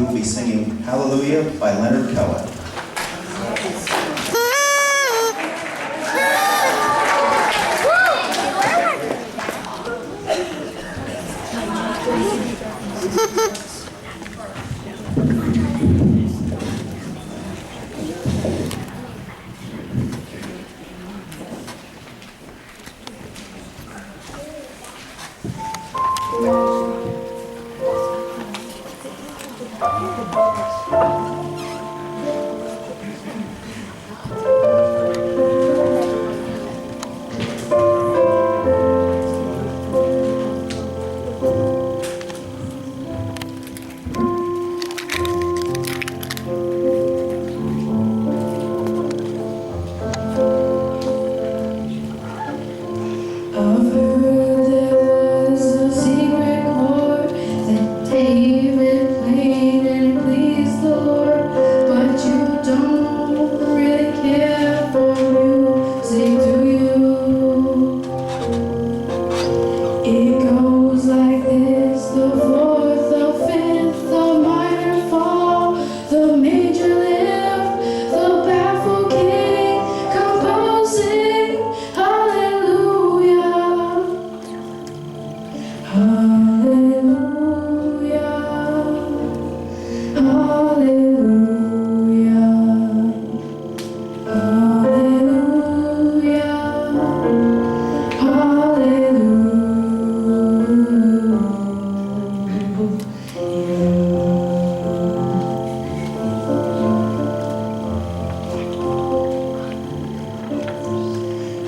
we will be singing Hallelujah by Leonard Cohen.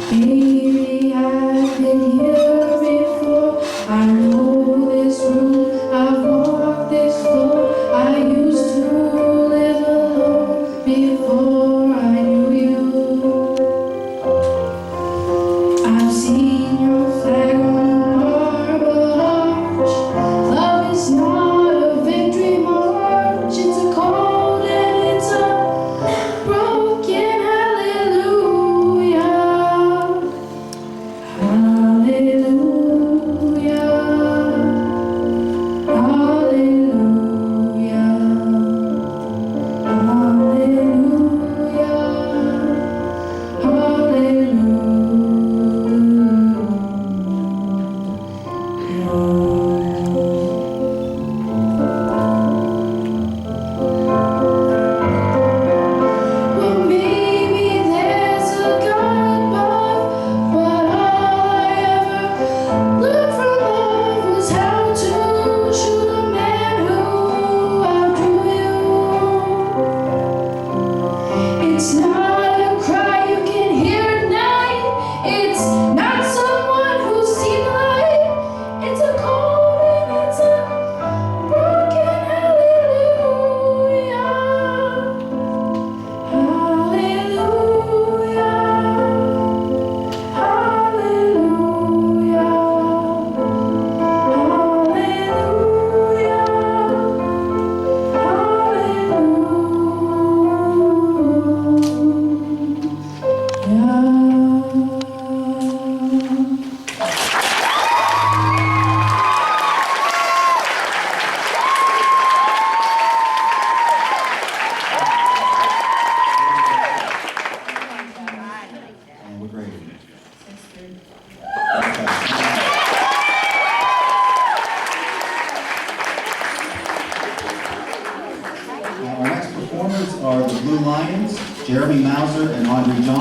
Baby, I've been here before. I know this room, I've walked this floor. I used to live alone before I knew you. I've seen your flag on marble arch. Love is not a victory march. It's a cold and it's a broken hallelujah. Hallelujah, hallelujah, well, maybe there's a God above, but all I ever learned from love was how to shoot a man who outdrew you. It's not a cry you can hear at night. It's not someone who's seen the light. It's a cold and it's a broken hallelujah. Hallelujah, hallelujah, hallelujah. And we're grading. Our next performers are the Blue Lions, Jeremy Mauser and Audrey Johnson.